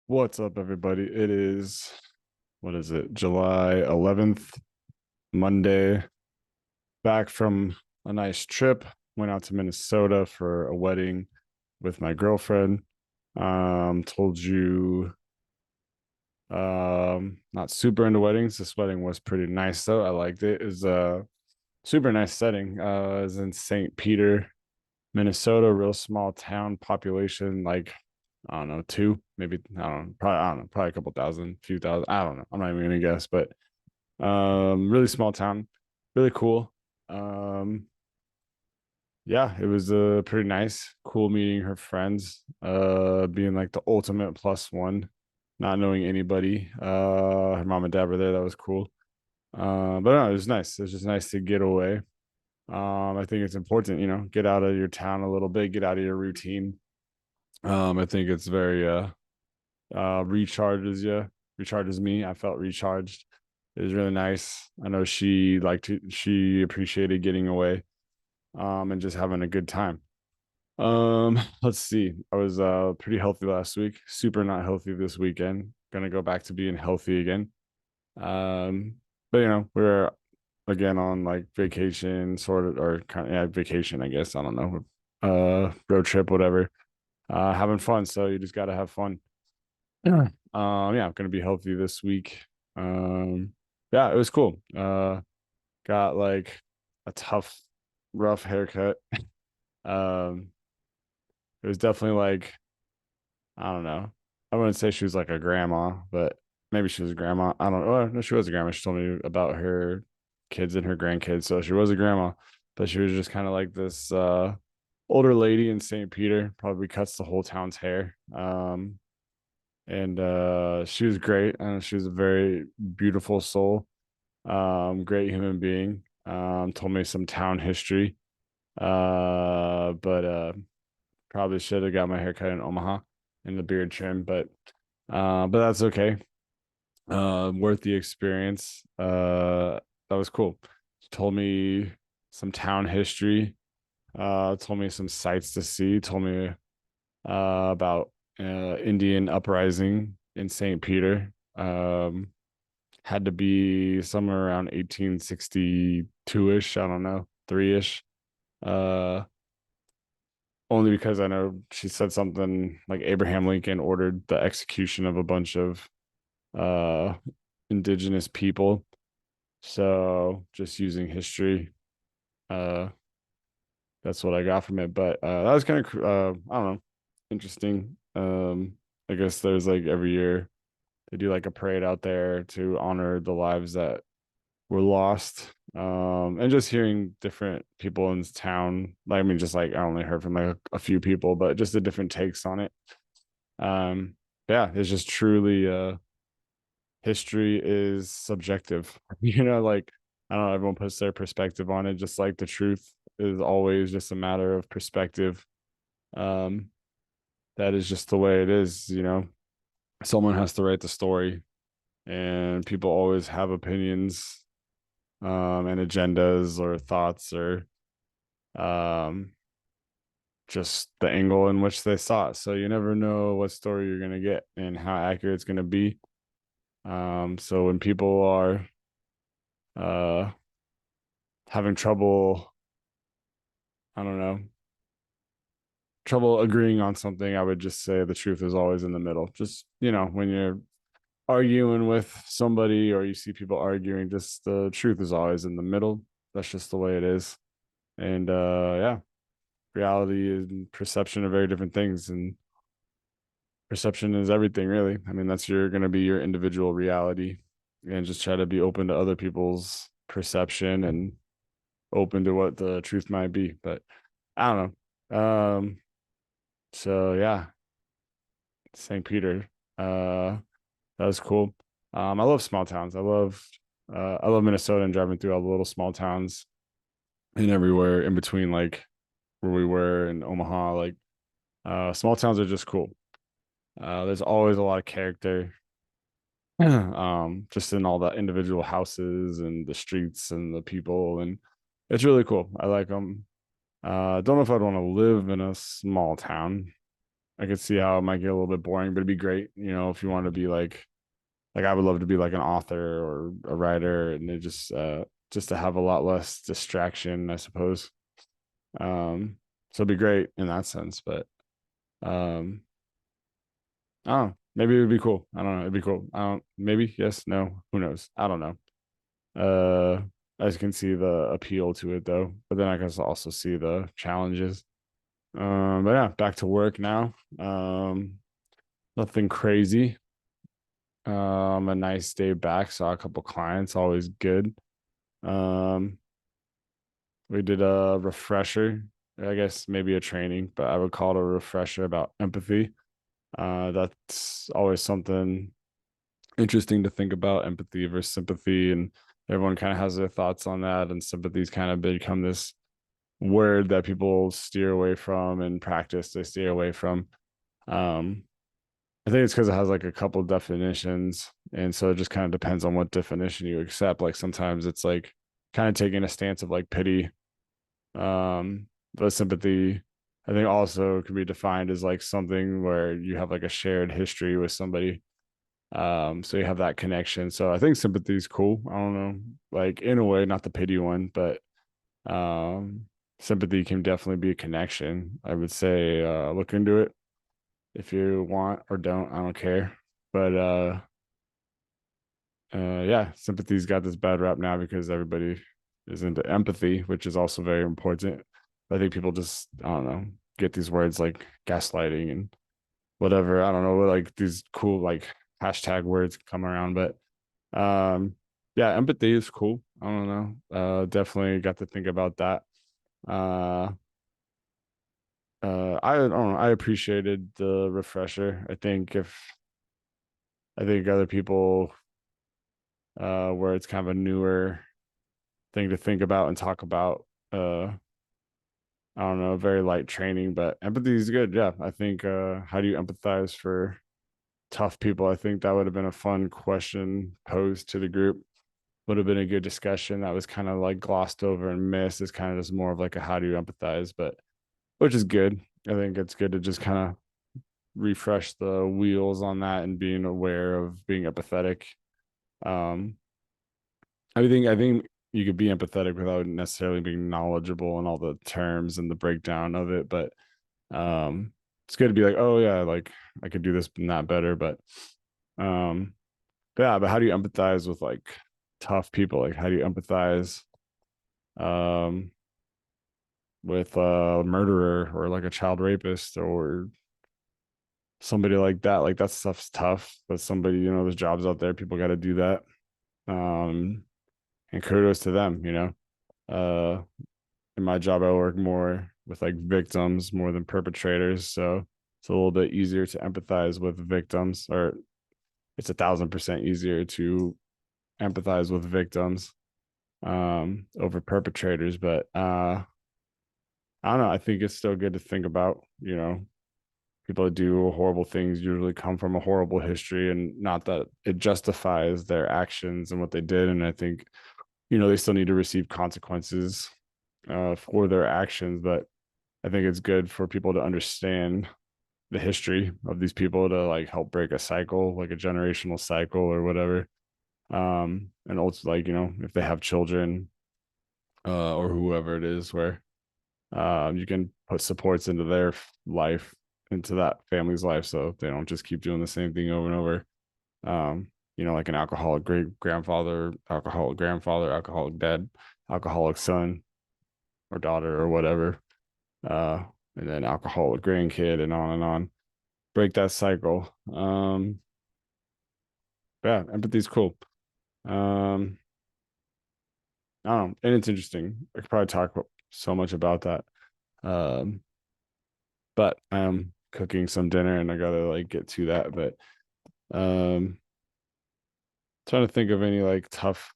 What's up, everybody? It is, what is it, July 11th, Monday. Back from a nice trip. Went out to Minnesota for a wedding with my girlfriend. Told you, not super into weddings. This wedding was pretty nice, though. I liked it. It was a super nice setting. It was in St. Peter, Minnesota, real small town, population like I don't know, two, maybe I don't know, probably a couple thousand, few thousand. I don't know. I'm not even gonna guess, but really small town, really cool. Um, yeah, it was pretty nice, cool meeting her friends, being like the ultimate plus one, not knowing anybody. Her mom and dad were there, that was cool. But no, it was nice. It was just nice to get away. I think it's important, get out of your town a little bit, get out of your routine. I think it's very recharges you, recharges me. I felt recharged. It was really nice. I know she appreciated getting away, and just having a good time. Let's see. I was pretty healthy last week, super not healthy this weekend. Gonna go back to being healthy again. But we're again on like vacation, sort of, or kind of, yeah, vacation, I guess. I don't know. Road trip, whatever. Having fun. So you just gotta have fun. Yeah. Yeah, I'm gonna be healthy this week. Yeah, it was cool. Got like a tough, rough haircut. Um, it was definitely like, I don't know. I wouldn't say she was like a grandma, but maybe she was a grandma. I don't know. Well, no, she was a grandma. She told me about her kids and her grandkids. So she was a grandma, but she was just kind of like this older lady in St. Peter, probably cuts the whole town's hair. And she was great. And she was a very beautiful soul, great human being. Told me some town history. But probably should have got my haircut in Omaha and the beard trim, but that's okay. Worth the experience. That was cool. She told me some town history. Told me some sights to see. Told me about Indian uprising in St. Peter. Had to be somewhere around 1862-ish. I don't know, 3-ish. Uh, Only because I know she said something like Abraham Lincoln ordered the execution of a bunch of uh indigenous people. So just using history, uh, that's what I got from it. But that was kind of I don't know, interesting. I guess there's like every year they do like a parade out there to honor the lives that were lost. And just hearing different people in this town, like I mean, just like I only heard from like a few people, but just the different takes on it. Um, yeah, it's just truly history is subjective. Like I don't know, everyone puts their perspective on it, just like the truth is always just a matter of perspective. Um, that is just the way it is. Someone has to write the story, and people always have opinions, and agendas or thoughts or um just the angle in which they saw it. So you never know what story you're gonna get and how accurate it's gonna be. So when people are uh having trouble, I don't know, trouble agreeing on something, I would just say the truth is always in the middle. Just, when you're arguing with somebody or you see people arguing, just the truth is always in the middle. That's just the way it is. And yeah, reality and perception are very different things. And perception is everything, really. I mean, that's going to be your individual reality, and just try to be open to other people's perception and open to what the truth might be. But I don't know. So yeah, St. Peter. That was cool. I love small towns. I love Minnesota and driving through all the little small towns and everywhere in between, like where we were in Omaha. Like small towns are just cool. There's always a lot of character, just in all the individual houses and the streets and the people, and it's really cool. I like them. Don't know if I'd want to live in a small town. I could see how it might get a little bit boring, but it'd be great, if you want to be like I would love to be like an author or a writer, and it just to have a lot less distraction, I suppose. So it'd be great in that sense, but um I don't know. Maybe it would be cool. I don't know. It'd be cool. I don't maybe, yes, no, who knows? I don't know. Uh I just can see the appeal to it though, but then I can also see the challenges. But yeah, back to work now. Nothing crazy. A nice day back. Saw a couple clients, always good. Um, we did a refresher, I guess maybe a training, but I would call it a refresher about empathy. That's always something interesting to think about, empathy versus sympathy, and everyone kind of has their thoughts on that. And sympathy's kind of become this word that people steer away from, and practice they steer away from. Um, I think it's because it has like a couple definitions, and so it just kind of depends on what definition you accept. Like sometimes it's like kind of taking a stance of like pity. But sympathy, I think, also can be defined as like something where you have like a shared history with somebody. So you have that connection. So I think sympathy is cool. I don't know, like in a way, not the pity one, but um, sympathy can definitely be a connection. I would say look into it if you want or don't. I don't care. But yeah, sympathy's got this bad rap now because everybody is into empathy, which is also very important. I think people just, I don't know, get these words like gaslighting and whatever. I don't know, like these cool like hashtag words come around, but um, yeah, empathy is cool. I don't know. Definitely got to think about that. Uh, I don't know. I appreciated the refresher. I think other people, where it's kind of a newer thing to think about and talk about. I don't know, very light training, but empathy is good. Yeah, I think. How do you empathize for tough people? I think that would have been a fun question posed to the group. Would have been a good discussion. That was kind of like glossed over and missed. It's kind of just more of like a how do you empathize, but which is good. I think it's good to just kind of refresh the wheels on that and being aware of being empathetic. Um, I think you could be empathetic without necessarily being knowledgeable in all the terms and the breakdown of it, but um it's good to be like, oh yeah, like I could do this but not better. Um but yeah, but how do you empathize with like tough people? Like how do you empathize um with a murderer or like a child rapist or somebody like that? Like that stuff's tough, but somebody, there's jobs out there, people got to do that. Um and kudos to them, Uh in my job, I work more with like victims more than perpetrators. So it's a little bit easier to empathize with victims, or it's 1,000% easier to empathize with victims over perpetrators. But I don't know. I think it's still good to think about, people that do horrible things usually come from a horrible history, and not that it justifies their actions and what they did. And I think, they still need to receive consequences for their actions, but I think it's good for people to understand the history of these people to like help break a cycle, like a generational cycle or whatever. And also like, if they have children, or whoever it is, where you can put supports into their life, into that family's life, so they don't just keep doing the same thing over and over. Like an alcoholic great grandfather, alcoholic dad, alcoholic son or daughter or whatever. Uh, and then alcoholic grandkid and on and on. Break that cycle. Yeah, empathy's cool. Um, I don't know, and it's interesting. I could probably talk so much about that. Um, but I'm cooking some dinner and I gotta like get to that. But um, trying to think of any like tough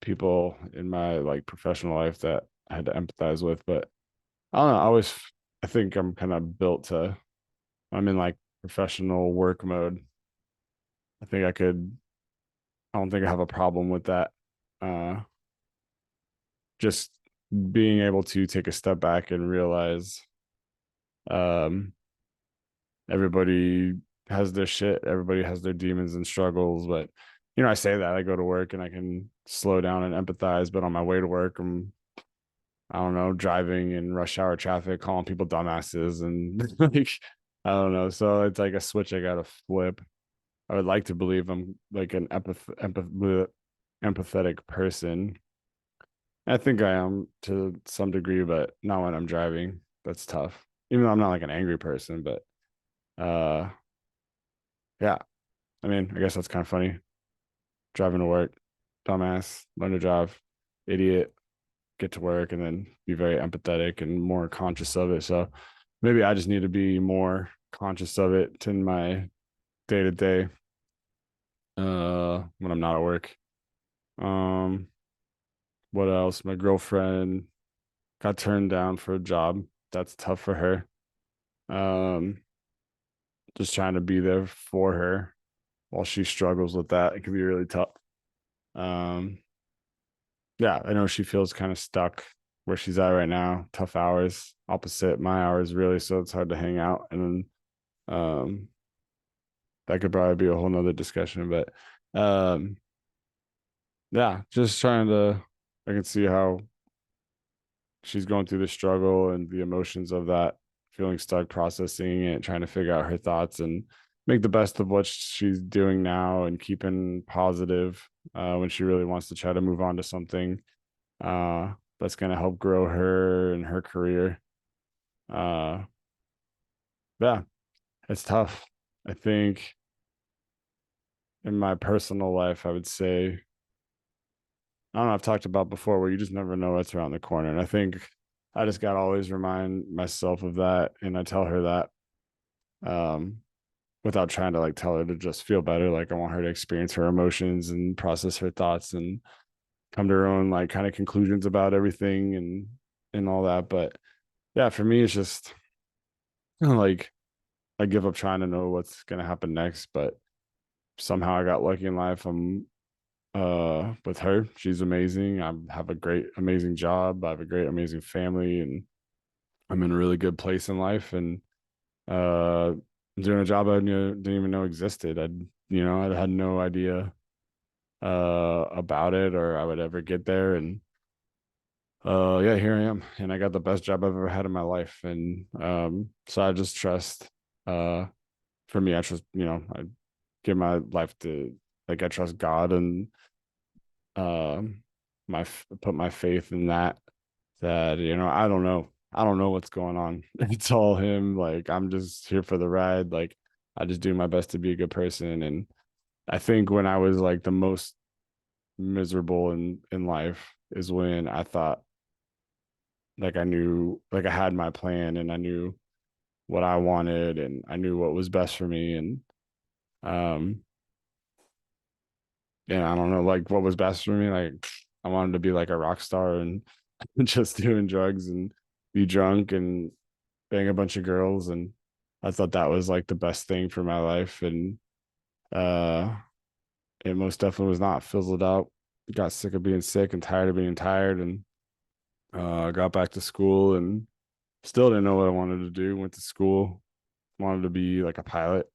people in my like professional life that I had to empathize with. But I don't know. I think I'm kind of built to. I'm in like professional work mode. I think I could. I don't think I have a problem with that. Uh, just being able to take a step back and realize, um, everybody has their shit. Everybody has their demons and struggles. But I say that I go to work and I can slow down and empathize, but on my way to work, I don't know, driving in rush hour traffic, calling people dumbasses and like I don't know. So it's like a switch I gotta flip. I would like to believe I'm like an empathetic person. I think I am to some degree, but not when I'm driving. That's tough. Even though I'm not like an angry person, but uh yeah. I mean, I guess that's kind of funny. Driving to work, dumbass, learn to drive, idiot, get to work, and then be very empathetic and more conscious of it. So maybe I just need to be more conscious of it in my day to day when I'm not at work. Um, what else? My girlfriend got turned down for a job. That's tough for her. Um, just trying to be there for her while she struggles with that. It can be really tough. Um, yeah, I know she feels kind of stuck where she's at right now. Tough hours, opposite my hours, really. So it's hard to hang out. And then that could probably be a whole nother discussion. But yeah, just trying to, I can see how she's going through the struggle and the emotions of that, feeling stuck, processing it, trying to figure out her thoughts and make the best of what she's doing now and keeping positive when she really wants to try to move on to something that's going to help grow her and her career. Uh, yeah, it's tough. I think in my personal life, I would say, I don't know, I've talked about before where you just never know what's around the corner. And I think I just got to always remind myself of that. And I tell her that um, without trying to like tell her to just feel better. Like I want her to experience her emotions and process her thoughts and come to her own like kind of conclusions about everything and all that. But yeah, for me, it's just like I give up trying to know what's gonna happen next. But somehow I got lucky in life. I'm with her. She's amazing. I have a great, amazing job. I have a great, amazing family, and I'm in a really good place in life. And doing a job I didn't even know existed. I had no idea about it or I would ever get there. And yeah, here I am. And I got the best job I've ever had in my life. And so I just trust for me, I trust, I give my life to like I trust God and um my put my faith in that I don't know what's going on. It's all him. Like I'm just here for the ride. Like I just do my best to be a good person. And I think when I was like the most miserable in life is when I thought like I knew like I had my plan and I knew what I wanted and I knew what was best for me. And um yeah, I don't know like what was best for me. Like I wanted to be like a rock star and just doing drugs and be drunk and bang a bunch of girls. And I thought that was like the best thing for my life. And uh it most definitely was not. Fizzled out. Got sick of being sick and tired of being tired. And got back to school and still didn't know what I wanted to do. Went to school, wanted to be like a pilot.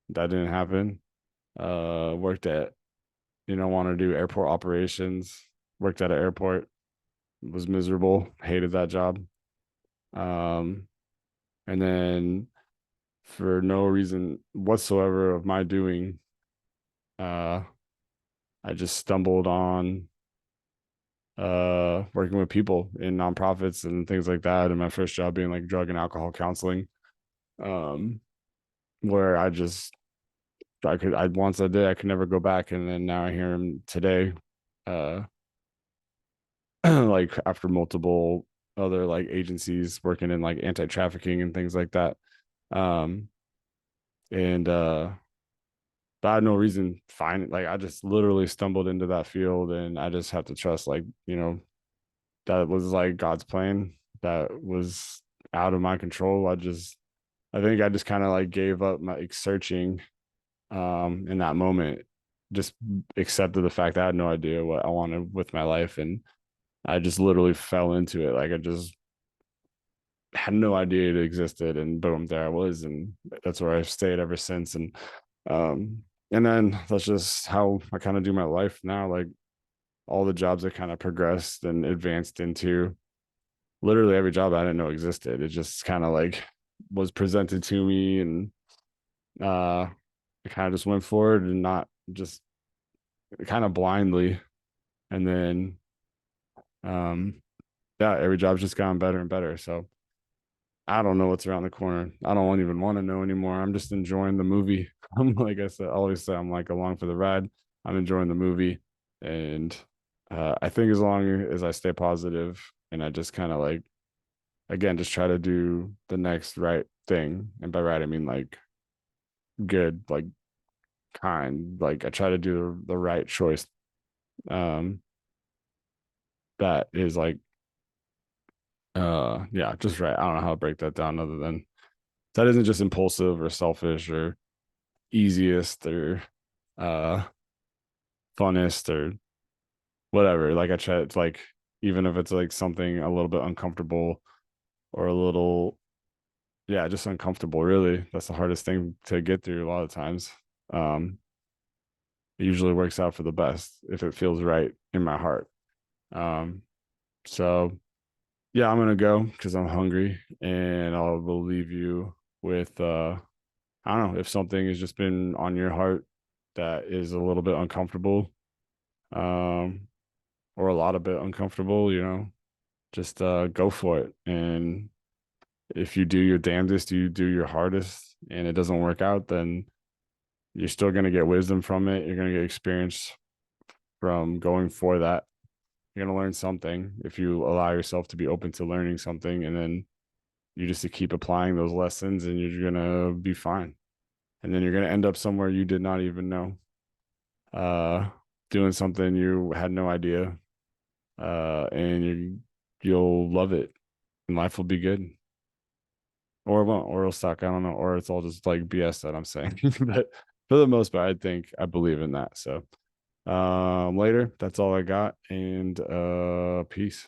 That didn't happen. Worked at, wanted to do airport operations. Worked at an airport. Was miserable. Hated that job. Um, and then for no reason whatsoever of my doing, uh, I just stumbled on working with people in nonprofits and things like that. And my first job being like drug and alcohol counseling. Um, where I once I did, I could never go back. And then now I hear him today, uh, like after multiple other like agencies working in like anti-trafficking and things like that. Um, and but I had no reason find like I just literally stumbled into that field and I just have to trust like, that was like God's plan that was out of my control. I think I just kind of like gave up my like, searching in that moment, just accepted the fact that I had no idea what I wanted with my life and I just literally fell into it. Like I just had no idea it existed, and boom, there I was, and that's where I've stayed ever since. Um and then that's just how I kind of do my life now. Like all the jobs I kind of progressed and advanced into, literally every job I didn't know existed. It just kind of like was presented to me, and uh I kind of just went forward and not just kind of blindly. And then um yeah, every job's just gotten better and better. So I don't know what's around the corner. I don't even want to know anymore. I'm just enjoying the movie. I'm like I said, I always say I'm like along for the ride. I'm enjoying the movie. And I think as long as I stay positive and I just kind of like, again, just try to do the next right thing. And by right, I mean like good, like kind. Like I try to do the right choice. Um, that is like, yeah, just right. I don't know how to break that down other than that isn't just impulsive or selfish or easiest or uh funnest or whatever. Like I try, it's like even if it's like something a little bit uncomfortable or a little, yeah, just uncomfortable, really. That's the hardest thing to get through a lot of times. um it usually works out for the best if it feels right in my heart. um so yeah, I'm gonna go because I'm hungry, and I will leave you with I don't know, if something has just been on your heart that is a little bit uncomfortable, um, or a lot of bit uncomfortable, just go for it. And if you do your damnedest, you do your hardest, and it doesn't work out, then you're still gonna get wisdom from it. You're gonna get experience from going for that. You're gonna learn something if you allow yourself to be open to learning something, and then you just to keep applying those lessons, and you're gonna be fine. And then you're gonna end up somewhere you did not even know, uh, doing something you had no idea, and you'll love it, and life will be good, or it won't, or it'll suck. I don't know, or it's all just like BS that I'm saying. But for the most part, I think I believe in that. So, later, that's all I got, and peace.